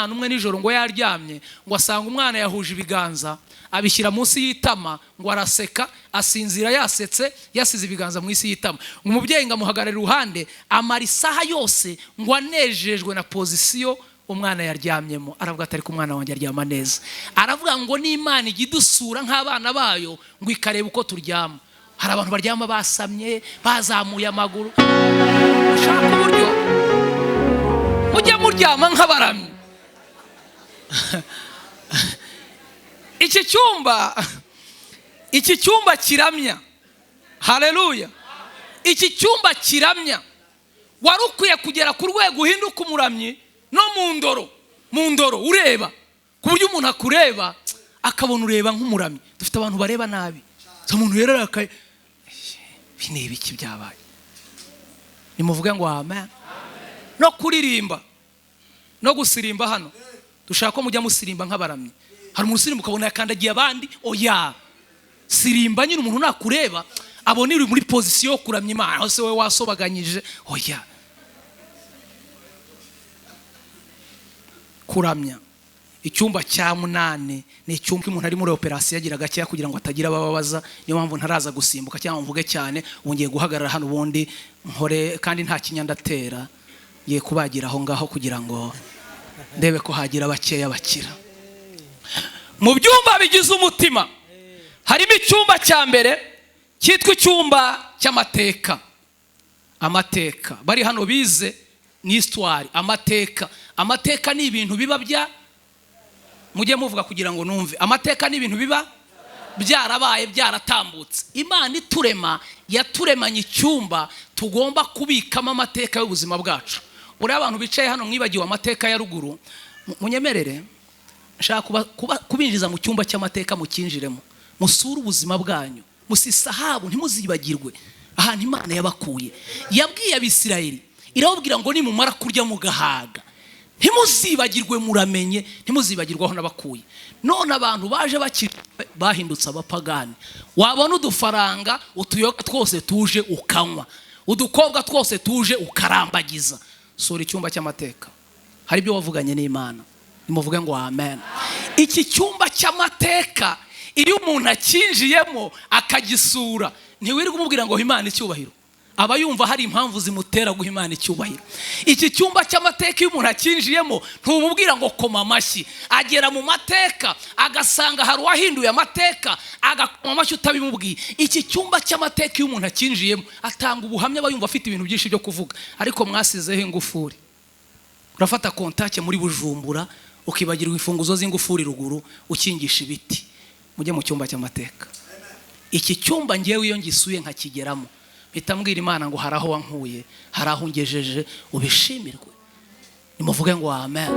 umwana umwe nijoro ngo yaryamye ngo asanga umwana yahuje ibiganza abishyira munsi y'itama ngo araseka asinzira yasetse yasize ibiganza mu isi y'itama. Umubyeyi ngo amuhagarara iruhande amara isaha yose ngo anejejwe na pozisiyo umwana yaryamyemo. Aravuga ati ariko umwana wanjye aryama neza. Aravuga ngo n'Imana ijya idusura nk'abana bayo ngo ikareba uko turyama. Hari abantu baryama basamye bazamuye amaguru. Ushaka uburyo mujye muryama nk'abaramyi. Iki cyumba kiramya. Haleluya. Iki cyumba kiramya. Wari ukwiye kugera ku rwego uhinduka umuramyi no mu ndoro ureba ku buryo umuntu akureba akabona ureba nk'umuramyi. Dufite abantu bareba nabi. Umuntu yerarakaye bine ibiki byabaye. Nimuvuge ngo amen. No kuririmba no gusirimba hano dushaka ko mujya musirimba nk'abaramyi. Hari umuntu usirimba ukabona yakandagiye abandi. Oya, sirimba nyine umuntu nakureba abona uri muri pozisiyo yo kuramya Imana. Hose we wasobaganyije. Oya, kuramya. Icyumba cya 8 ni icyumba umuntu ari muri operasiyo agira gakeya kugira ngo atagira abababaza. Niyo mpamvu ntaraza gusimbuka cyangwa mvuge cyane. Wongeye guhagarara hano ubundi nkore kandi nta kinyandatera. Ngiye kubagira aho ngaho kugira ngo ndebe ko hagira bakeya bakira. Mu byumba bigize umutima harimo icyumba cya mbere cyitwa icyumba cy'amateka. Amateka bari hano bize ni histoire. Amateka ni ibintu biba mujye muvuga kugira ngo numve. Amateka ni ibintu biba byarabaye byaratambutse. Imana iturema yaturemanye icyumba tugomba kubikamo amateka y'ubuzima bwacu. Uri abantu bicaye hano mwibagiwe amateka ya ruguru, munyemerere nshaka kubinjiza mu cyumba cy'amateka mukinjiremo. Musura ubuzima bwanyu, musisahabu ntimuzibagirwe ahantu Imana yabakuye. Yabwiye Abisirayeli irababwira ngo nimumara kurya mugahaga ntimuzibagirwe muramenye, ntimuzibagirwe aho nabakuye. None abantu baje bahindutse abapagani. Wabona udufaranga utuyoga twose tuje ukanywa, udukobwa twose tuje ukarambagiza. Sura icyumba cy'amateka. Hari ibyo wavuganye n'Imana. Nimuvuge ngo amen. Iki cyumba cy'amateka iyo umuntu akinjiyemo akagisura ntiwirirwe umubwira ngo Imana icyubahiro. Aba yumva hari impamvu zimutera guha Imana icyubahiro. Iki cyumba cy'amateka iyo umuntu akinjiyemo ntumubwira ngo koma amashyi. Agera mu mateka agasanga hari uwahinduye amateka agakoma amashyi utabimubwiye. Iki cyumba cy'amateka iyo umuntu akinjiyemo atanga ubuhamya aba yumva afite ibintu byinshi byo kuvuga. Ariko mwasizeho ingufuri. Urafata kontake muri Bujumbura ukibagirwa imfunguzo z'ingufuri ruguru ukingisha ibiti. Mujye mu cyumba cy'amateka. Iki cyumba ngewe iyo ngisuye nkakigeramo itambwira Imana ngo haraho wankuye, haraho ngejeje, ubishimirwe. Nimuvuge ngo amen.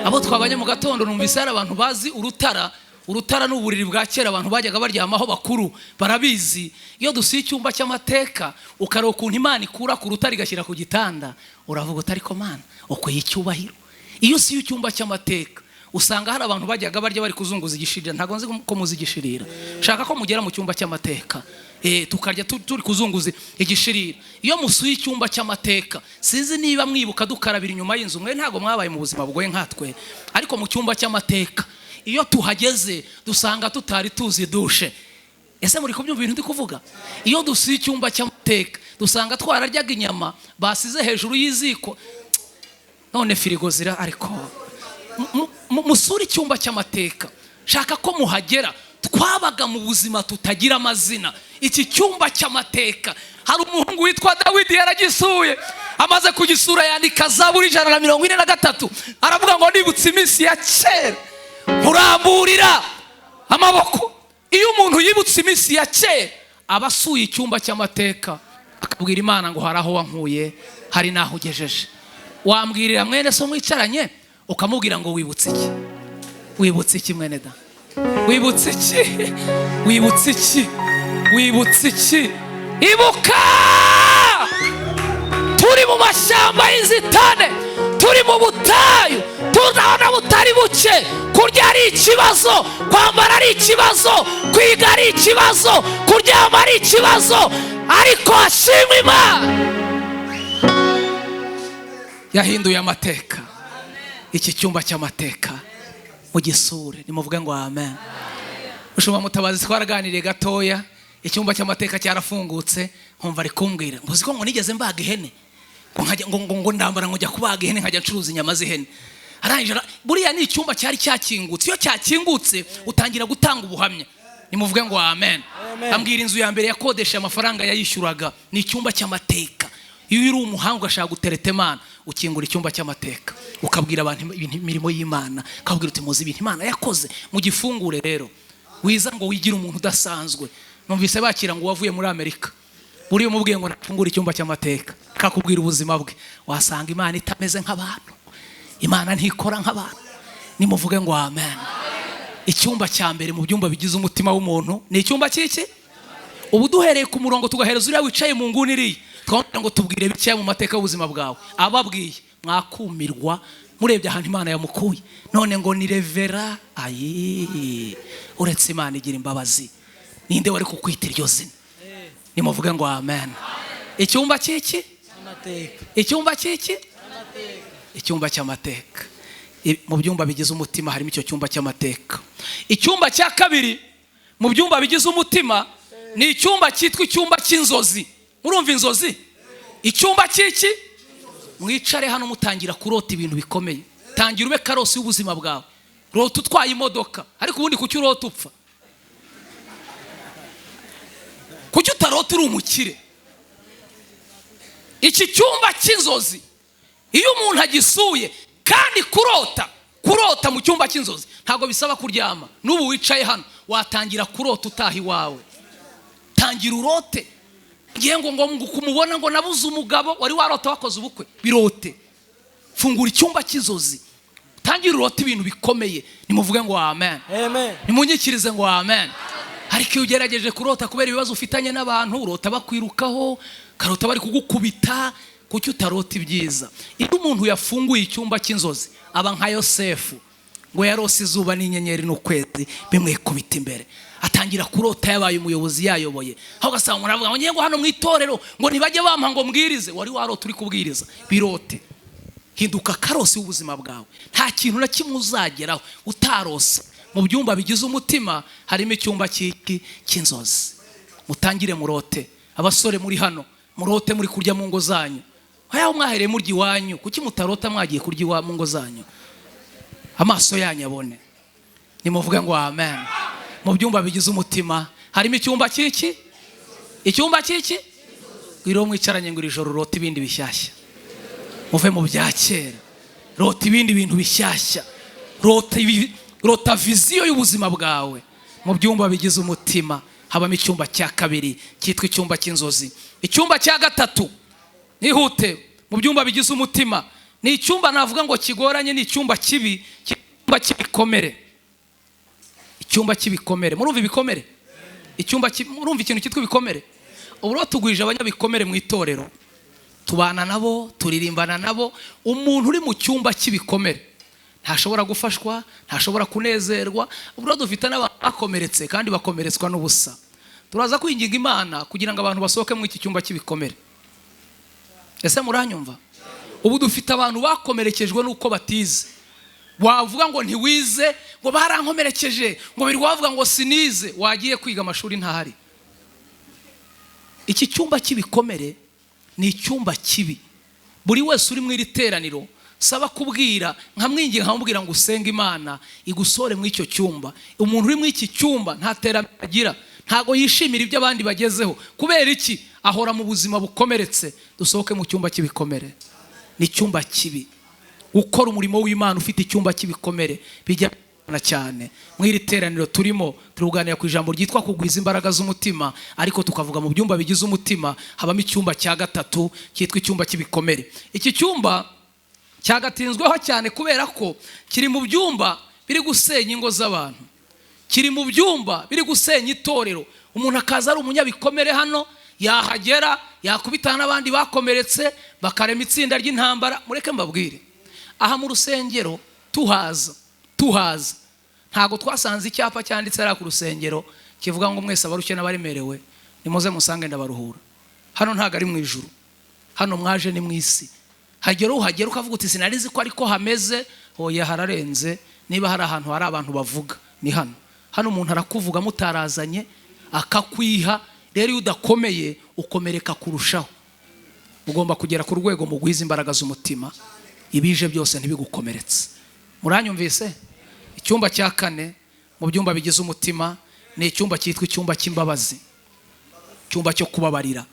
Abo twabanye mu gatondo numvise hari abantu bazi urutara n'uburiri bwa kera abantu bajyaga baryamaho bakuru barabizi. Iyo dusuye icyumba cy'amateka ukareba ukuntu Imana ikura ku rutare igashyira ku gitanda, uravuga utari ko Mana ukwiye icyubahiro. Iyo usuye icyumba cy'amateka usanga hari abantu bajyaga barya bari kuzunguza igishirira. Ntago nzi ko muzi igishirira. Shaka ko mugera mu cyumba cy'amateka tukarya turi kuzunguza igishirira. Iyo musuye icyumba cy'amateka sinzi niba mwibuka dukarabira inyuma y'inzu. Mwe ntago mwabaye mu buzima bugoye nkatwe, ariko mu cyumba cy'amateka iyo tuhageze dusanga tutari tuzi dushe. Ese muri kubyumva ibintu ndi kuvuga? Iyo dusuye icyumba cy'amateka dusanga twararyaga inyama basize hejuru y'iziko, none firigo zira. Ariko musura icyumba cy'amateka. Shaka ko muhagera. Twabaga mu buzima tutagira amazina. Iki cyumba cy'amateka hari umuhungu witwa Dawidi yaragisuye. Amaze kugisura yandika Zaburi 143. Aravuga ngo nibutse iminsi ya kera muramburira amaboko. Iyo umuntu yibutse iminsi ya kera abasuye icyumba cy'amateka akabwira Imana ngo haraho wankuye, hari naho ugejeje. Wambwirira mwene so mwicaranye ukamubwira ngo wibutse iki? Wibutse iki mwene da? Wibutse iki? Wibutse iki? Wibutse iki? Ibuka! Turi mu mashyamba y'inzitane, turi mu butayu, tuzabona butari buke. Kurya ari ikibazo, kwambara ari ikibazo, kwiga ari ikibazo, kuryama ari ikibazo, ariko hashimwe Imana yahinduye amateka. iki cyumba cy'amateka mugisure, nimuvuge ngo amen. Ushobora Mutabazi twaraganiriye gatoya, icyumba cy'amateka cyarafungutse, nkumva ari kumbwira ngo uziko ngo nigeze mbaga ihene, ngo ndambara ngo njya kubaga ihene nkajya ncuruza inyama z'ihene. Arangije buriya ni icyumba cyari cyakingutse, iyo cyakingutse utangira gutanga ubuhamya, nimuvuge ngo amen. Ambwira inzu ya mbere yakodesha amafaranga yayishyuraga, ni icyumba cy'amateka. Iyo uri umuhanga ugashaka gutereta Imana, ukingura icyumba cy'amateka ukabwira abantu imirimo y'Imana, ukabwira uti muzi ibintu Imana yakoze, mugifungure rero. Wiza ngo wigire umuntu udasanzwe. Numvise bakira ngo wavuye muri Amerika, buriya umubwiye ngo nafungure icyumba cy'amateka, akakubwira ubuzima bwe, wasanga Imana itameze nk'abantu, Imana ntikora nk'abantu. Nimuvuge ngo amen. Icyumba cya mbere mu byumba bigize umutima w'umuntu ni icyumba cy'iki? Ubu duhereye ku murongo tugahereza uriya wicaye mu nguni iriya, twabwira ngo tubwire bikeya mu mateka y'ubuzima bwawe. Ababwiye mwakumirwa murebye ahantu Imana yamukuye. None ngo ni revera, ayi, uretse Imana igira imbabazi, ninde wari kukwita iryo zina? Nimuvuge ngo amen. Icyumba cy'iki? Icyumba cy'iki? Icyumba cy'amateka. Mu byumba bigize umutima harimo icyo cyumba cy'amateka. Icyumba cya kabiri mu byumba bigize umutima ni icyumba cyitwa icyumba cy'inzozi. Murumva inzozi? Icyumba cy'iki? Mwicare hano mutangira kurota ibintu bikomeye. Tangira ube karosi y'ubuzima bwawe. Rota utwaye imodoka, ariko ubundi kuki urota upfa? Kuki utarota uri umukire? Iki cyumba cy'inzozi iyo umuntu agisuye, kandi kurota mu cyumba cy'inzozi ntabwo bisaba kuryama. N'ubu wicaye hano watangira kurota utaha iwawe. Tangira urote. Ngiye ngo kumubona ngo nabuze umugabo, wari warota wakoze ubukwe, birote. Fungura icyumba cy'inzozi, tangira urote ibintu bikomeye. Nimuvuge ngo amen. Amen. Nimunyikirize ngo amen. Ariko iyo ugerageje kurota kubera ibibazo ufitanye n'abantu, urota bakwirukaho, karota bari kugukubita, kuki utarota ibyiza? Iyo umuntu yafunguye icyumba cy'inzozi aba nka Yosefu, ngo yarose izuba n'inyenyeri n'ukwezi bimwikubita imbere. Atangira kurota yabaye umuyobozi yayoboye. Aho gasanga umuntu avuga ngo ngiye ngo hano mu itorero ngo ntibajye bampa ngo mbwirize, wari warota uri kubwiriza. Birote. Hinduka karosi y'ubuzima bwawe. Nta kintu na kimwe uzageraho utarose. Mu byumba bigize umutima harimo icyumba cy'inzozi. Mutangire murote. Abasore muri hano murote muri kurya mu ngo zanyu. Aho mwahereye murya iwanyu, kuki mutarota mwagiye kurya mu ngo zanyu? Amaso yanyu abone. Nimuvuge ngo amen. Mu byumba bigize umutima harimo icyumba cy'iki? Icyumba cy'iki? Gwiro mwicaranye ngo ijoro rota ibindi bishyashya. Muve mu bya kera, rota ibindi bintu bishyashya. Rota viziyo y'ubuzima bwawe. Mu byumba bigize umutima habamo icyumba cya kabiri cyitwa icyumba cy'inzozi. Icyumba cya gatatu, nihute, mu byumba bigize umutima ni icyumba navuga ngo kigoranye, ni icyumba kibi, icyumba cy'ibikomere. Icyumba cy'ibikomere. Murumva ibikomere? Murumva ikintu cyitwa ibikomere? Uburo tugwije abanyabikomere mu itorero, tubana nabo, turirimbana nabo. Umuntu uri mu cyumba cy'ibikomere ntashobora gufashwa, ntashobora kunezerwa. Uburo dufite n'abantu bakomeretse kandi bakomeretswa n'ubusa. Turaza kwinginga Imana kugira ngo abantu basohoke mu iki cyumba cy'ibikomere. Ese muranyumva? Ubu dufite abantu bakomerekejwe nuko batize. Wavuga ngo ntiwize, ngo barankomerekeje, ngo biri wavuga ngo sinize, wagiye kwiga amashuri ntahari. Iki cyumba cy'ibikomere ni icyumba kibi. Buri wese uri mu iri teraniro saba kubwira, nkamwinginga nkamubwira ngo usenge Imana igusore mu icyo cyumba. Umuntu uri mu iki cyumba nta terambere agira, ntago yishimira ibyo abandi bagezeho. Kubera iki? Ahora mu buzima bukomeretse. Dusohoke mu cyumba cy'ibikomere. Ni icyumba kibi. Ukora umurimo w'Imana ufite icyumba cy'ibikomere bijya cyane. Mu iri teraniro turimo turuganira ku ijambo ryitwa kugwiza imbaraga z'umutima, ariko tukavuga mu byumba bigize umutima habamo icyumba cya gatatu cyitwa icyumba cy'ibikomere. Iki cyumba cyagatinzweho cyane kubera ko kiri mu byumba biri gusenya ingo z'abantu, kiri mu byumba biri gusenya itorero. Umuntu akaza ari umunyabikomere hano, yahagera yakubitana n'abandi bakomeretse, bakarema itsinda ry'intambara. Mureke mbabwire, aha mu rusengero tuhaza ntago twasanze icyapa cyanditse ari ku rusengero kivuga ngo mwese abarushye n'abaremerewe nimuze musange ndabaruhura. Hano ntago ari mu ijuru, hano mwaje ni mu isi. Hagera uhagera ukavuga uti sinarizi ko ariko hameze, hoya hararenze. Niba hari ahantu hari abantu bavuga ni hano umuntu arakuvuga mutarazanye akakwiha. Rero iyo udakomeye ukomereka kurushaho. Ugomba kugera ku rwego mu guhiza imbaraga z'umutima, ibije byose ntibigukomeretse. Muranyumvise? Icyumba cya kane mu byumba bigize umutima ni icyumba cyitwa icyumba cy'imbabazi, icyumba cyo kubabarira.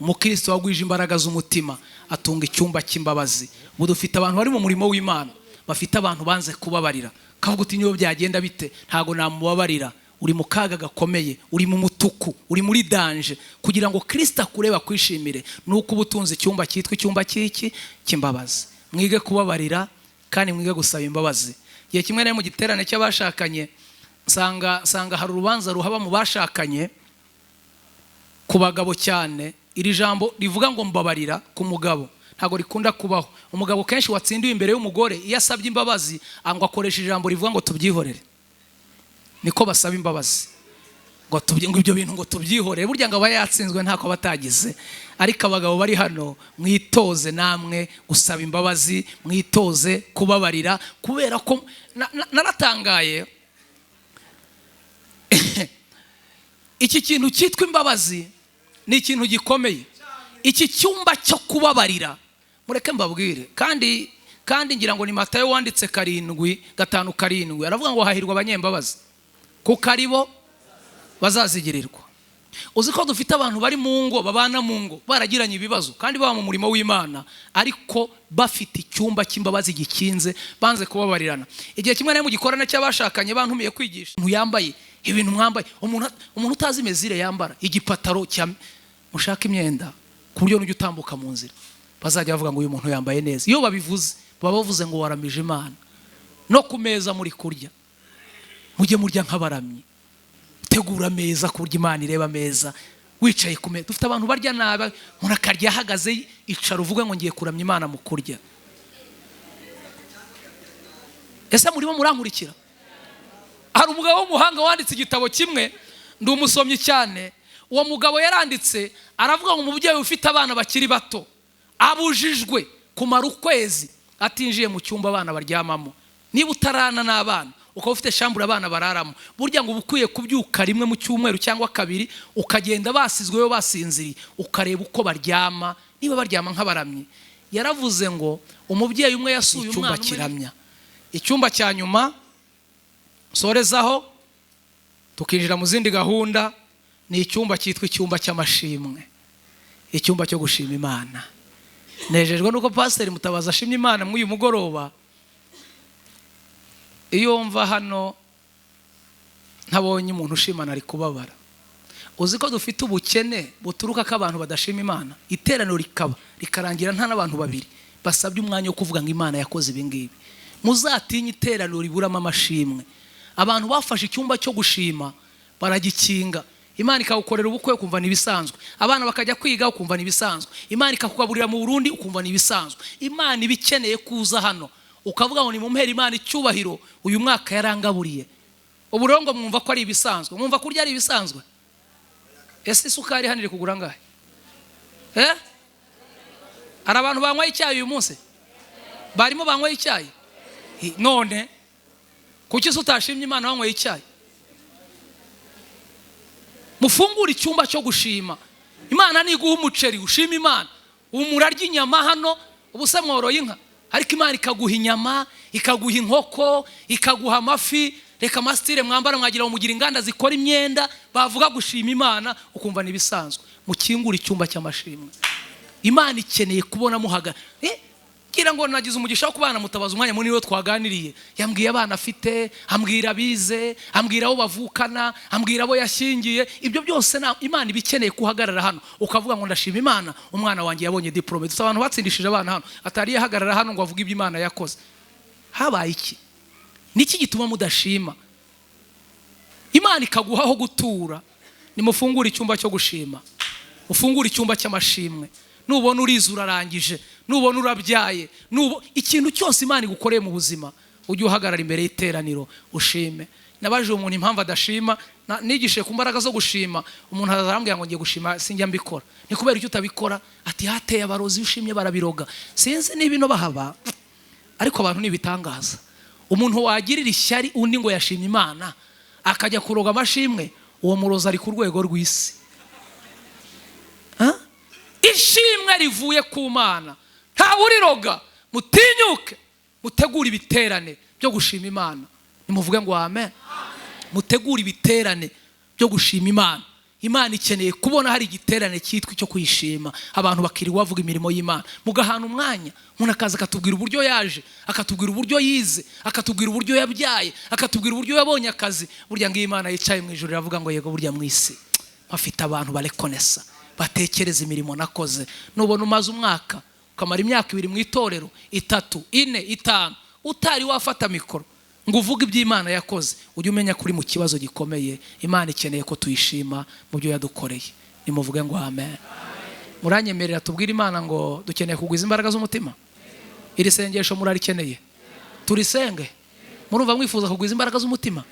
Umukristo wagwije imbaraga z'umutima atunga icyumba cy'imbabazi. Ubu dufite abantu bari mu murimo w'Imana bafite abantu banze kubabarira. Kavuga uti niyo byagenda bite ntago namubabarira. Uri mu kaga gakomeye, uri mu mutuku, uri muri danje. Kugira ngo Kristo akureba kwishimire nuko ubutunzi icyumba cyitwa icyumba cy'imbabazi. Mwige kubabarira kandi mwige gusaba imbabazi. Igihe kimwe na mu giterane cy'abashakanye sanga hari urubanza ruhaba mu bashakanye ku bagabo cyane. Iri jambo rivuga ngo mbabarira ku mugabo ntago rikunda kubaho. Umugabo kenshi watsindiwe imbere y'umugore iyo asabye imbabazi ngo akoresha ijambo rivuga ngo tubyihorere. Niko basaba imbabazi ngo ibyo bintu ngo tubyihorere. Burya ngo aba yatsinzwe ntako batagize. Ariko abagabo bari hano mwitoze namwe gusaba imbabazi, mwitoze kubabarira, kubera ko naratangaye iki kintu cyitwa imbabazi ni ikintu gikomeye. Iki cyumba cyo kubabarira mureke mbabwire, kandi ngira ngo ni Matayo wanditse 7:5 aravuga ngo hahirwa abanyembabazi kuko aribo bazazigirirwa. Uzi ko dufite abantu bari mu ngo, babana mu ngo baragiranye ibibazo kandi baba mu murimo w'Imana ariko bafite icyumba cy'imbabazi gikinze, banze kubabarirana. Igihe kimwe na mu gikorana cy'abashakanye bantumiye kwigisha yambaye ibintu mwambaye, umuntu utazi mezire yambara igipataro cya mushaka imyenda ku buryo n'ujya utambuka mu nzira bazajya bavuga ngo uyu muntu yambaye neza. Iyo babivuze baba bavuze ngo waramije Imana. No ku meza muri kurya mujye murya nk'abaramyi, tegura meza ku buryo Imana ireba meza. Wicaye ku meza, dufite abantu barya nabi, umuntu akarya ahagaze, icara uvuge ngo ngiye kuramya Imana mu kurya. Ese murimo murankurikira? Hari umugabo w'umuhanga wanditse igitabo kimwe, ndi umusomyi cyane. Uwo mugabo yaranditse aravuga ngo umubyeyi ufite abana bakiri bato abujijwe kumara ukwezi atinjiye mu cyumba abana baryamamo. Niba utarana n'abana ukaba ufite shambura abana bararamo, burya ngo ubukwiye kubyuka rimwe mu cyumweru cyangwa kabiri ukagenda basizweyo basinziriye ukareba uko baryama, niba baryama nk'abaramyi. Yaravuze ngo umubyeyi umwe yasuye umwana kiramya. Icyumba cya nyuma sorezaho tukinjira mu zindi gahunda ni icyumba cyitwa icyumba cy'amashimwe, icyumba cyo gushima Imana. Nejejwe nuko Pastor Mutabazi ashimye Imana muri uyu mugoroba. Iyo mva hano ntabonye umuntu ushimana ari kubabara. Uzi ko dufite ubukene buturuka ko abantu badashima Imana. Iteraniro rikarangira nta n'abantu babiri basabye umwanya wo kuvuga ngo Imana yakoze ibi ngibi. Muzatinye iteraniro riburamo amashimwe. Abantu bafashe icyumba cyo gushima baragikinga. Imana ikagukorera ubukwe ukumva ni bisanzwe. Abana bakajya kwiga ukumva ni bisanzwe. Imana ikakugaburira mu Burundi ukumva ni bisanzwe. Imana ibikeneye kuza hano ukavuga ngo ni mumpera Imana icyubahiro, uyu mwaka yarangaburiye. Uburongo mwumva ko ari ibisanzwe, mwumva kurya ari ibisanzwe. Ese isukari hano iri kugura ngahe? Hari abantu banywa icyayi uyu munsi? Barimo banywa icyayi? None kuki utashimye Imana wanywa icyayi? Mufungura icyumba cyo gushima Imana. Niguha umuceri ushima Imana. Umurarya inyama hano ubuse mworoye inka, ariko Imana ikaguha inyama, ikaguha inkoko, ikaguha amafi. Reka mastire mwambara mwagira umugira inganda zikora imyenda, bavuga gushima Imana ukumva ni bisanzwe. Mukingura icyumba cy'amashimwe. Imana ikeneye kubona muhaga. Kira ngo nagize umugisha wo kubana Mutabazi umwanya munini wo twaganiriye. Yambwiye abana afite, ambwira bize, ambwira abo bavukana, ambwira abo yashingiye. Ibyo byose Imana ibikeneye kuhagarara hano ukavuga ngo ndashima Imana umwana wanjye yabonye diplome. Dufite abantu batsindishije abana hano atari yahagarara hano ngo avuge ibyo Imana yakoze. Habaye iki? Niki gituma mudashima? Imana ikaguhaho gutura. Nimufungura icyumba cyo gushima, ufungura icyumba cy'amashimwe. Nubona uriza urarangije, nubona urabyaye, ikintu cyose Imana igukoreye mu buzima ujye uhagarara imbere y'iteraniro ushime. Nabajije umuntu impamvu adashima, nigishe ku mbaraga zo gushima. Umuntu arambwira ngo ngiye gushima sinjya mbikora. Ni kubera icyo utabikora? Ati hateye abarozi ushimye barabiroga. Sinzi niba ino bahaba ariko abantu nibitangaza. umuntu wagirira ishyari undi ngo yashima Imana akajya kuroga amashimwe, uwo murozi ari ku rwego rw'isi. Ishimwe rivuye ku Mana ntawe uriroga. Mutinyuke mutegura ibiterane byo gushima Imana. Nimuvuge ngo amen. Mutegura ibiterane byo gushima Imana. Imana ikeneye kubona hari igiterane cyitwa icyo kuyishima, abantu bakiriwe bavuga imirimo y'Imana. Mugahana umwanya, umuntu akaza akatubwira uburyo yaje, akatubwira uburyo yize, akatubwira uburyo yabyaye, akatubwira uburyo yabonye akazi. Burya ngo Imana yicaye mu ijuru iravuga ngo yego burya mu isi bafite abantu barekonesa, batekereza imirimo nakoze. Nubona umaze umwaka ukamara imyaka 2 mu itorero, 3, 4, 5 utari wafata mikoro ngo uvuge iby'Imana yakoze, ujye umenya kuri mu kibazo gikomeye. Imana ikeneye ko tuyishima mu byo yadukoreye. Nimuvuge ngo amen. Muranyemerera tubwire Imana ngo dukeneye kugwiza imbaraga z'umutima. Iri sengesho murarikeneye, turisenge. Murumva mwifuza kugwiza imbaraga z'umutima?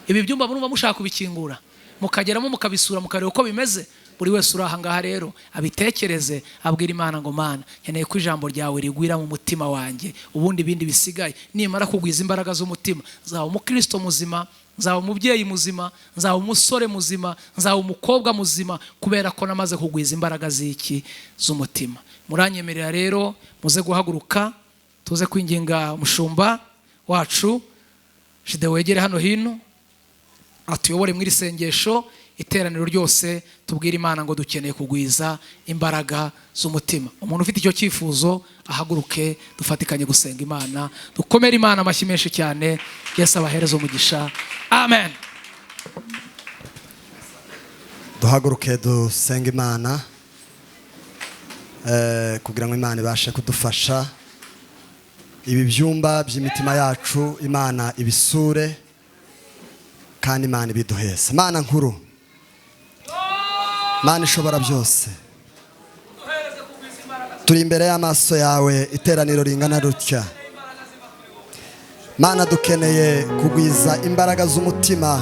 Ibi byumba murumva mushaka kubikingura, mukageramo mukabisura mukareba uko bimeze. Buri wese uri aha ngaha rero abitekereze, abwira Imana ngo Mana nkeneye ko ijambo ryawe rigwira mu mutima wanjye, ubundi ibindi bisigaye nimara kugwiza imbaraga z'umutima nzaba umukristo muzima, nzaba umubyeyi muzima, nzaba umusore muzima, nzaba umukobwa muzima, kubera ko namaze kugwiza imbaraga z'umutima. Muranyemerera rero muze guhaguruka tuze kwinginga umushumba wacu Jide wegere hano hino atuyobore muri sengesho. Iteraniro ryose tubwire Imana ngo dukeneye kugwiza imbaraga z'umutima. Umuntu ufite icyo cyifuzo ahaguruke dufatikanye gusenga Imana. Dukomere Imana amashyi menshi cyane. Yesu abahereze umugisha. Amen. Duhaguruke dusenga Imana kugira ngo Imana ibashe kudufasha. Ibi byumba by'imitima yacu Imana ibisure kandi Imana ibiduheze. Imana nkuru, Mana ishobora byose, turi imbere y'amaso yawe, iteraniro ringana rutya. Mana dukeneye kugwiza imbaraga z'umutima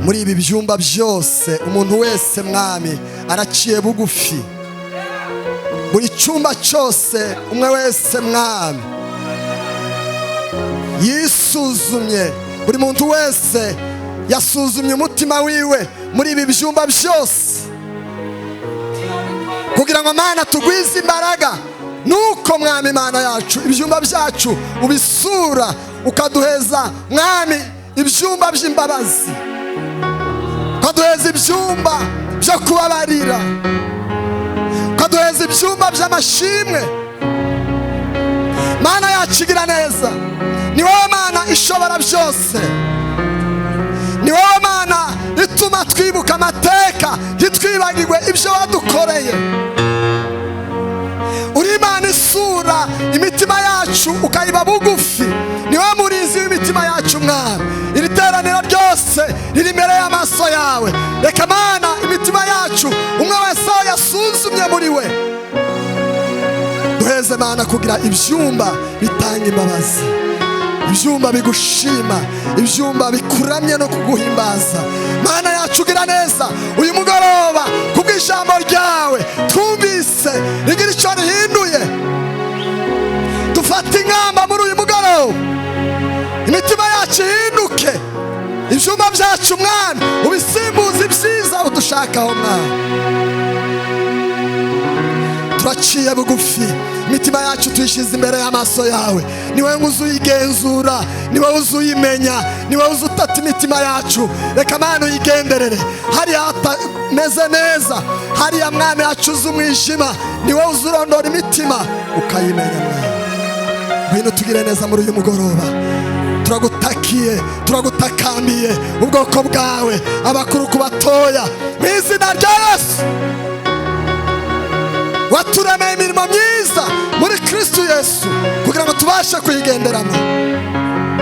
muri ibi byumba byose. Umuntu wese Mwami araciye bugufi, buri cyumba cyose umwe wese Mwami yisuzumye. Buri muntu wese yasuzumye umutima wiwe muri ibi byumba byose, kugira ngo Mana tugwize imbaraga. Nuko Mwami Imana yacu ibyumba byacu ubisura ukaduheza Mwami ibyumba by'imbabazi, ukaduheza ibyumba byo kubabarira, ukaduheza ibyumba by'amashimwe. Mana yacu igira neza, ni wowe Mana ishobora byose, ni wowe Mana ituma twibuka amateka ntitwibagirwe ibyo wadukoreye. Uri Imana isura imitima yacu ukayiba bugufi, ni wowe murinzi w'imitima yacu Mwami. Iri teraniro ryose riri imbere y'amaso yawe. Reka Mana imitima yacu umwe wese aho yasuzumye muri we, duheze Mana kugira ibyumba bitanga imbabazi, ibyumba bigushima, ibyumba bikuramye no kuguhimbaza. Mana yacu ugira neza, uyu mugoroba kubw'ijambo ryawe twumvise rigira icyo rihinduye. Dufate ingamba muri uyu mugoroba, imitima yacu ihinduke, ibyumba byacu Mwami ubisimbuze ibyiza udushakaho Mwami. Turaciye bugufi, imitima yacu tuyishyize imbere y'amaso yawe. Ni wowe uzuyigenzura, ni wowe uzuyimenya, ni wowe uzutata imitima yacu. Reka Mana uyigenderere hariya hatameze neza, hariya Mwami hacuze umwijima, ni wowe uzurondora imitima ukayimenya Mwami. Ngwino tugire neza muri uyu mugoroba. Turagutakiye, turagutakambiye ubwoko bwawe, abakuru ku batoya, mu izina rya Yesu. Waturemeye imirimo myiza muri Kristo Yesu kugira ngo tubashe kuyigenderamo.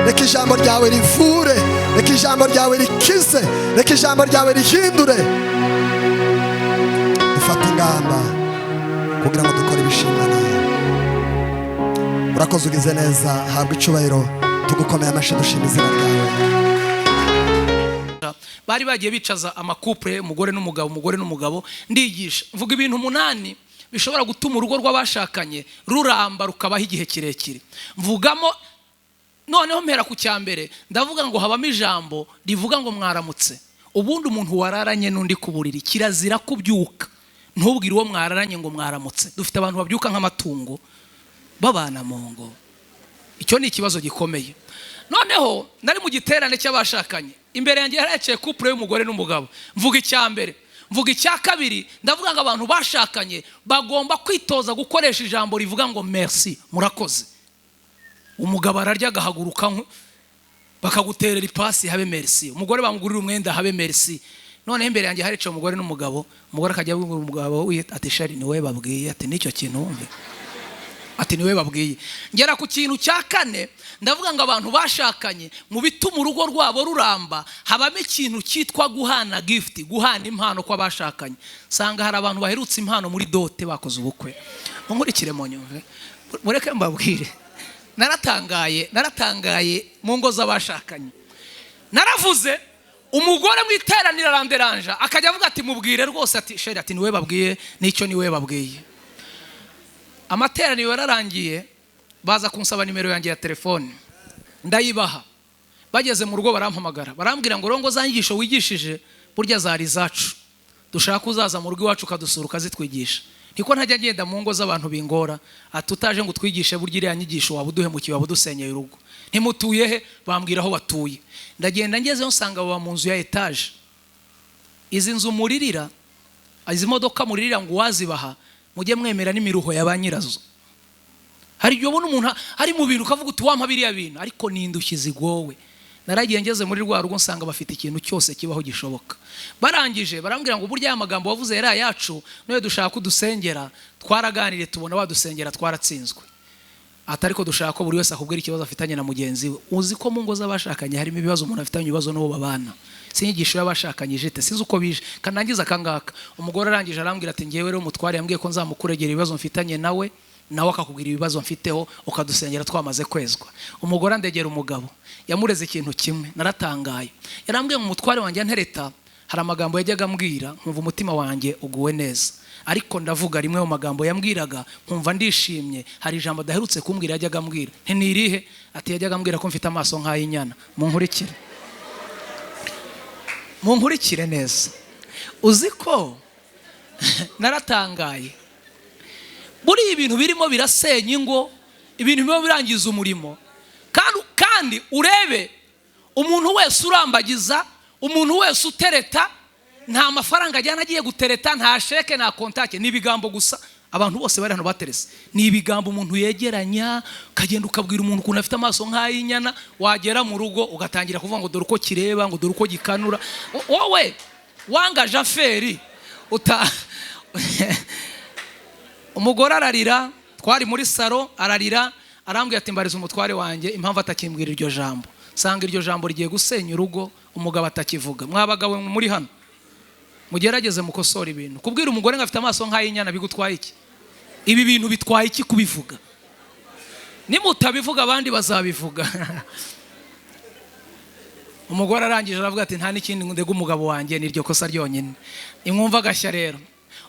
Reka ijambo ryawe rivure, reka ijambo ryawe rikize, reka ijambo ryawe rihindure. Dufate ingamba kugira ngo dukore ibishimwa nawe. Urakoze ugize neza, habwa icyubahiro, tugukomeye amashyi dushima izina ryawe. Bari bagiye bicaza amakupure, umugore n'umugabo, umugore n'umugabo, ndigisha mvuga ibintu 8 bishobora gutuma urugo rw'abashakanye ruramba rukabaho igihe kirekire. Mvugamo noneho mpera ku cyambere ndavuga ngo habamo ijambo rivuga ngo mwaramutse. Ubundi umuntu wararanye n'undi ku buriri kirazira kubyuka ntubwire uwo mwararanye ngo mwaramutse. Dufite abantu babyuka nk'amatungo babana mu ngo. Icyo ni ikibazo gikomeye. Noneho nari mu giterane cy'abashakanye, imbere yanjye haraciye couple y'umugore n'umugabo. Mvuga icyambere, mvuga icya kabiri, ndavuga ngo abantu bashakanye bagomba kwitoza gukoresha ijambo rivuga ngo merci, murakoze. Umugabo ararya agahaguruka bakaguterera ipasi habe merci, umugore bamugurira umwenda habe merci. None imbere yanjye haricaye umugore n'umugabo, umugore akajya abwira umugabo ati shari ni we babwiye, ati nicyo kintu wumve, ati ni we babwiye. Ngera ku kintu cya kane, ndavuga ngo abantu bashakanye mu bituma urugo rwabo ruramba habamo ikintu cyitwa guhana gift, guhana impano kwa bashakanye. Sanga hari abantu baherutse impano muri dote bakoze ubukwe. Nkurikire mu nyumve, mureke mbabwire, naratangaye mu ngo z'abashakanye. Naravuze umugore mu iteraniro aranderanja akajya avuga ati mubwire rwose, ati sheri ati ni we babwiye, nicyo ni we babwiye. Amateraniro yararangiye, baza kunsaba nimero yanjye ya telefone ndayibaha. Bageze mu rugo barampamagara barambwira ngo rongo zanyigisho wigishije burya zari zacu, dushaka uzaza mu rugo iwacu ukadusura ukazitwigisha. Niko ntajya ngenda mu ngo z'abantu bingora, ati utaje ngo twigishe burya iriya nyigisho wabuduhemukiye wabudusenyeye urugo. Ntimutuye he? Bambwira aho batuye. Ndagenda ngezeyo nsanga baba mu nzu ya etage. Izi nzu muririra, izi modoka muririra ngo wazibaha mujye mwemera n'imiruho ya banyirazo. Hari igihe ubona umuntu ari mu bintu ukavuga uti wampa biriya bintu, ariko ni indushyi zigowe. Naragiye ngeze muri rwa rugo nsanga bafite ikintu cyose kibaho gishoboka. Barangije barambwira ngo burya amagambo wavuze yari ayacu, noye dushaka kudusengera. Twaraganiriye tubona badusengera twaratsinzwe. Atariko dushaka ko buri wese akubwira ikibazo afitanye na mugenzi we. Uzi ko mu ngo z'abashakanye harimo ibibazo, umuntu afitanye ibibazo n'uwo babana. Sinyigisho y'abashakanye jete sizo uko bije. Kanangiza kangaka umugore arangije arambwira ati ngewe rero umutware yambwiye ko nzamukuregera ibibazo mfitanye nawe akakubwira ibibazo mfiteho ukadusengera twamaze kwezwa. Umugore andegera umugabo yamureze ikintu kimwe, naratangaye. Yarambwiye ngo umutware wanjye ntereta hari amagambo yajyaga ambwira nkumva umutima wanjye uguwe neza, ariko ndavuga rimwe mu magambo yambwiraga nkumva ndishimye. Hari ijambo daherutse kumbwira yajyaga ambwira, ntinirihe? Ati yajyaga ambwira ko mfite amaso nk'ay'inyana. Munkurikire neza. Uzi ko naratangaye, buri ibintu birimo birasenya ingo, ibintu birimo birangiza umurimo. Kandi urebe umuntu wese urambagiza, umuntu wese utereta, nta mafaranga ajyana agiye gutereta, nta sheke, nta kontake, ni ibigambo gusa. Abantu bose bari hano baterese, ni ibigambo umuntu yegeranya, kagenda ukabwira umuntu ukuntu afite amaso nk'ay'inyana, wagera mu rugo ugatangira kuvuga ngo dore uko kireba, ngo dore uko gikanura. Wowe wanga Jaferi umugore ararira, twari muri saro ararira, arambwira ati mbariza umutware wanjye impamvu atakimbwira iryo jambo. Sanga iryo jambo rigiye gusenya urugo, umugabo atakivuga. Mwabagabo muri hano mugerageze mukosora ibintu. Kubwira umugore ngo afite amaso nk'ay'inyana bigutwaye iki? Ibi bintu bitwaye iki kubivuga? Nimutabivuga abandi bazabivuga. Umugore arangije aravuga ati nta n'ikindi ndega umugabo wanjye niryo kosa ryonyine. Imwumva gashya rero.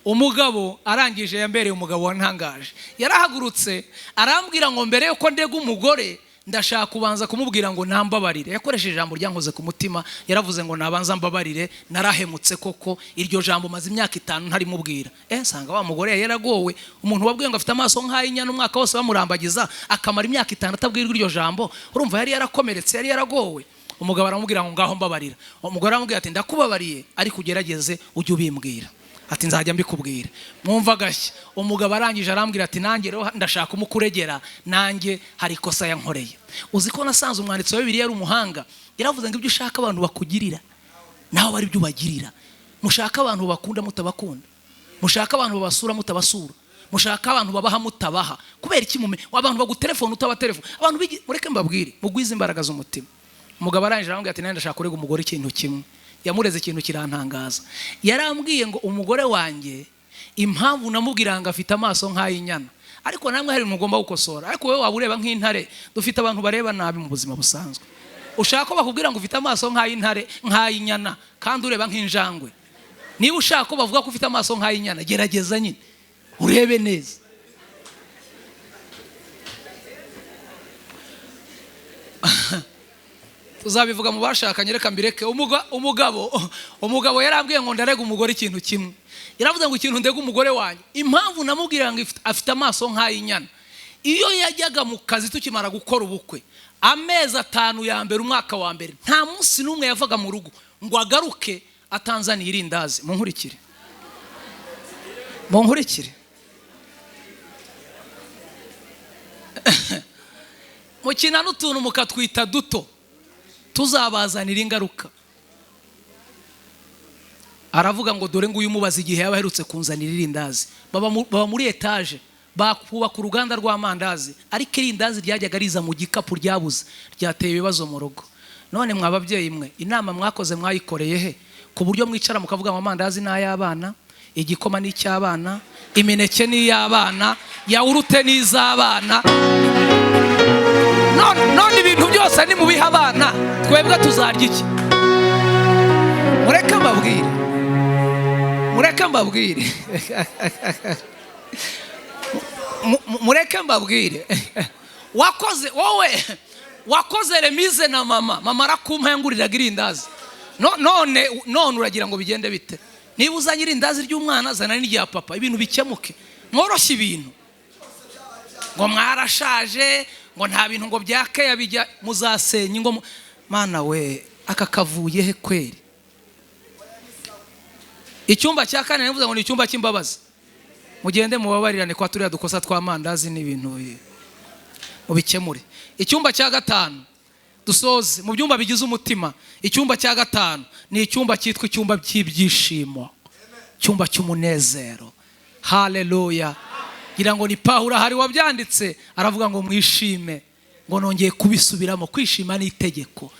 Umugabo arangije yambereye umugabo wantangaje. Yarahagurutse arambwira ngo mbere yuko ndega umugore ndashaka kubanza kumubwira ngo nambabarire. Yakoresheje ijambo ryankoze ku mutima, yaravuze ngo nabanza mbabarire, narahemutse koko, iryo jambo maze imyaka 5 ntari mubwira. Sanga wa mugore yaragowe, umuntu wabwiye ngo afite amaso nk'ay'inyana umwaka wose bamurambagiza akamara imyaka 5 atabwirwa iryo jambo, urumva yari yarakomeretse, yari yaragowe. Umugabo aramubwira ngo ngaho mbabarira. Umugore aramubwira ati ndakubabariye ariko ugerageze ujye ubimbwira. Ati nzajya mbikubwira. Mwumva gashya. Umugabo arangije arambwira ati nanjye rero ndashaka umukuregera, nanjye hari kosa yankoreye. Uzi ko nasanze umwanditsi wa Bibiliya ari umuhanga. Yaravuze ngo ibyo ushaka abantu bakugirira naho bari byo bagirira. Mushaka abantu bakunda mutabakunda, mushaka abantu babasura mutabasura, mushaka abantu babaha mutabaha. Kubera iki abantu bagutelefone utabaterefone? Abantu mureke mbabwire mugwiza imbaraga z'umutima. Umugabo arangije arambwira ati ndashaka kurega umugore ikintu kimwe. Yamureze ikintu kirantangaza. Yarambwiye ngo umugore wanjye impamvu namubwira ngo afite amaso nk'ay'inyana, ariko namwe hari ugomba gukosora. Ariko wowe wabureba nk'intare. Dufite abantu bareba nabi mu buzima busanzwe. Ushaka ko bakubwira ngo ufite amaso nk'ay'intare, nk'ay'inyana, kandi ureba nk'injangwe. Niba ushaka ko bavuga ko ufite amaso nk'ay'inyana, gerageza nyine urebe neza. tuzabivuga mu bashakanye, reka mbireke. Umugabo yarambwiye ngo ndarega umugore ikintu kimwe. Yaravuze ngo ikintu ndega umugore wanjye, impamvu namubwira ngo afite amaso nk'ay'inyana. Iyo yajyaga mu kazi tukimara gukora ubukwe, amezi 5 ya mbere, umwaka wa mbere, nta munsi n'umwe yavaga mu rugo ngo agaruke atanzaniye irindazi. Munkurikire mukina n'utuntu mukatwita duto, tuzabazanira ingaruka. Aravuga ngo dore ngo uyu mubaza igihe yaba aherutse kunzanira irindazi. Baba muri etaje, bakubaka uruganda rw'amandazi, ariko irindazi ryajyaga riza mu gikapu ryabuze, ryateye ibibazo mu rugo. None mwababyeyi mwe, inama mwakoze mwayikoreye he? Ku buryo mwicara mukavuga ngo amandazi n'ay'abana, igikoma n'icy'abana, imineke n'iy'abana, yawurute n'iz'abana. None ibintu byose ni mubiha abana, twebwe tuzarya iki? Mureke mbabwire. Wakoze remise na mama arakumpenguriraga irindazi. None uragira ngo bigende bite? Niba uzanye irindazi ry'umwana, zana n'irya papa, ibintu bikemuke. Mworoshye ibintu. Ngo mwarashaje, ngo nta bintu ngo byakaya bijya, muzasenye ngo mana we, aka kavuye he kweri? Icyumba cya kane navuze ngo ni icyumba cy'imbabazi. Mugende mubabarirane kwa turiya dukosa tw'amandazi n'ibintu mubikemure. Icyumba cya 5 dusoze mu byumba bigize umutima. Icyumba cya 5 ni icyumba cyitwa icyumba cy'ibyishimo, icyumba cy'umunezero. Haleluya. Gira ngo ni Pawulo hari wabyanditse, aravuga ngo mwishime, ngo nongeye kubisubiramo. Kwishima ni itegeko.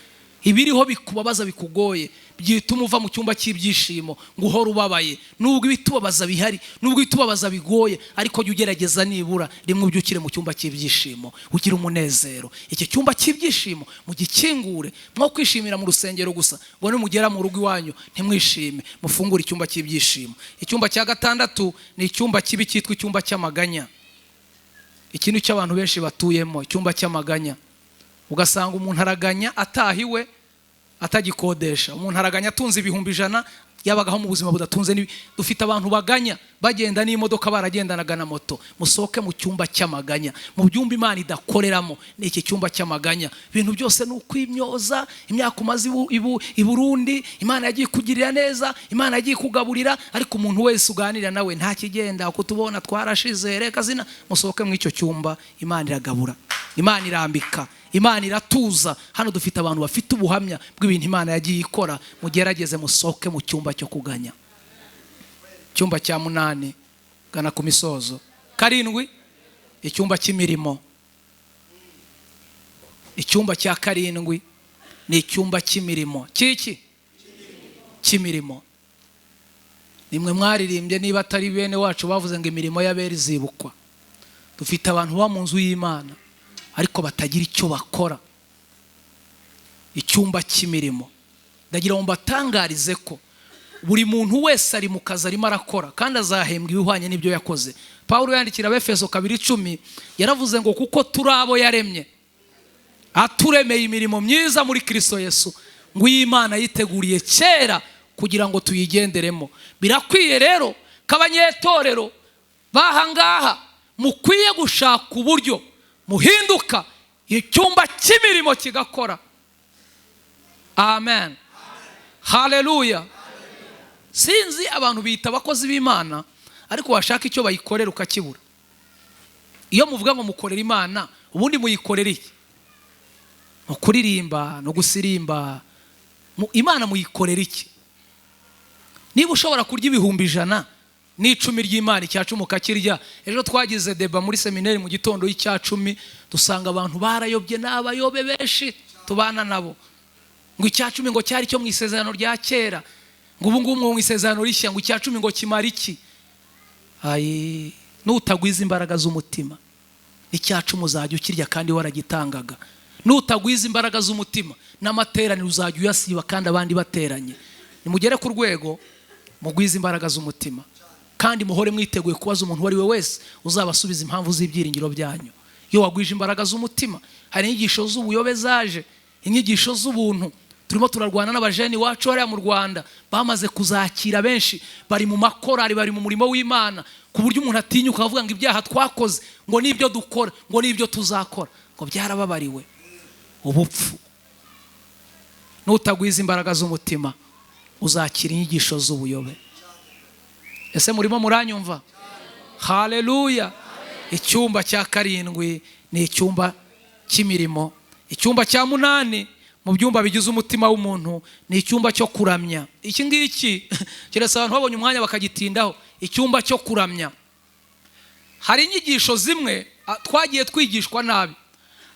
Ibiriho bikubabaza bikugoye byituma uva mu cyumba cy'ibyishimo ngo uhora ubabaye. Nubwo ibitubabaza bihari, nubwo ibitubabaza bigoye, ariko jya ugerageza nibura rimwe ubyukire mu cyumba cy'ibyishimo, ugira umunezero. Iki cyumba cy'ibyishimo mugikingure. Mwo kwishimira mu rusengero gusa, ngo nimugera mu rugo iwanyu ntimwishime, mufungure icyumba cy'ibyishimo. Icyumba cya 6 ni icyumba kibi cyitwa icyumba cy'amaganya. Ikintu cy'abantu benshi batuyemo, icyumba cy'amaganya. Ugasanga umuntu araganya atahiwe, atagikodesha. Umuntu araganya atunze 100,000, yabagaho mu buzima budatunze. Dufite abantu baganya bagenda n'imodoka, baragendanaga na moto. Musohoke mu cyumba cy'amaganya, mu byumba Imana idakoreramo. Ni iki cyumba cy'amaganya. Ibintu byose ni ukwimyoza. Imyaka umaze i Burundi, Imana yagiye kugirira neza, Imana yagiye kugaburira, ariko umuntu wese uganira nawe nta kigenda, kutubona twarashize, reka zina. Musohoke mu icyo cyumba. Imana iragabura, Imana irambika, Imana iratuza. Hano dufite abantu bafite ubuhamya bw'ibintu Imana yagiye ikora. Mugerageze musohoke mu cyumba cyo kuganya. Icyumba cya 8 gana ku misozo. 7 icyumba cy'imirimo. Icyumba cya 7 ni icyumba cy'imirimo. Cy'imirimo. Nimwe mwaririmbye, niba atari bene wacu bavuze ngo imirimo y'abera izibukwa. Dufite abantu ba mu nzu y'Imana ariko batagira icyo bakora. Icyumba cy'imirimo. Ndagira ngo mbatangarize ko buri muntu wese ari mu kazi arimo arakora, kandi azahembwa ibihwanye n'ibyo yakoze. Pawulo yandikira Abefeso 2:10 yaravuze ngo kuko turi abo yaremye, aturemeye imirimo myiza muri Kristo Yesu, ngo Imana yiteguriye kera kugira ngo tuyigenderemo. Birakwiye rero k'abanyetorero bahangaha mukwiye gushaka uburyo muhinduka icyumba cy'imirimo kigakora. Amen. Haleluya. Sinzi abantu bita abakozi b'Imana, ariko washaka icyo bayikorera ukakibura. Iyo muvuga ngo mukorera Imana, ubundi muyikorera iki? Mukuririmba no gusirimba. Imana muyikorera iki? Niba ushobora kurya 100,000 n'icumi ry'Imana, icyacumi ukakirya. Ejo twagize deba muri seminari mu gitondo y'icyacumi, dusanga abantu barayobye, n'abayobe benshi tubana nabo. Ngo icyacumi ngo cyari cyo mu isezerano rya kera, ngo ubu ngubu mu isezerano rishya ngo icyacumi ngo kimara iki? Nutagwiza imbaraga z'umutima, icyacumi uzajya ukirya kandi waragitangaga. Nutagwiza imbaraga z'umutima, n'amateraniro uzajya uyasiba kandi abandi bateranye. Nimugere ku rwego mugwiza imbaraga z'umutima, kandi muhore mwiteguye kubaza umuntu wari we wese uzabasubiza impamvu z'ibyiringiro byanyu. Iyo wagwije imbaraga z'umutima, hari inyigisho z'ubuyobe zaje, inyigisho z'ubuntu. Turimo turarwana n'abajeni wacu hariya mu Rwanda bamaze kuzakira benshi, bari mu makorari, bari mu murimo w'Imana, ku buryo umuntu atinyuka avuga ngo ibyaha twakoze ngo nibyo dukora, ngo nibyo tuzakora, ngo byarababariwe. Ubupfu. Nutagwiza imbaraga z'umutima uzakira inyigisho z'ubuyobe. Ese murimo muranyumva? Haleluya. Icyumba cya 7 ni icyumba cy'imirimo. Icyumba cya 8 mu byumba bigize umutima w'umuntu ni icyumba cyo kuramya. Iki ngiki kirasa abantu babonye umwanya bakagitindaho. Icyumba cyo kuramya. Hari inyigisho zimwe twagiye twigishwa nabi.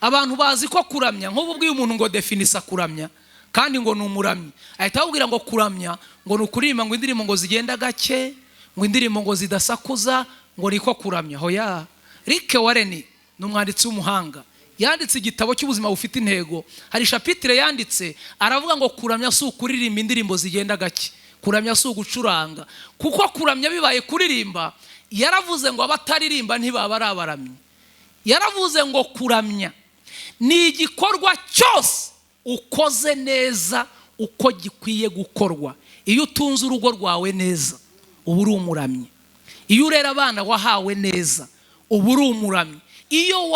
Abantu bazi ko kuramya, nk'ubu bwiye umuntu ngo definisa kuramya kandi ngo numuramyi, ahita abubwira ngo kuramya ngo nukuririmba ngo indirimbo ngo zigenda gake, ngo indirimbo ngo zidasakuza, ngo niko kuramya. Hoya. Rick Warren ni umwanditsi w'umuhanga, yanditse igitabo cy'ubuzima bufite intego. Hari chapitre yanditse aravuga ngo kuramya si ukuririmba indirimbo zigenda gake, kuramya si ugucuranga, kuko kuramya bibaye kuririmba, yaravuze ngo abataririmba ntibaba ari abaramyi. Yaravuze ngo kuramya ni igikorwa cyose ukoze neza uko gikwiye gukorwa. Iyo utunze urugo rwawe neza uba uri umuramyi. Iyo urera abana wahawe neza uba uri umuramyi. Iyo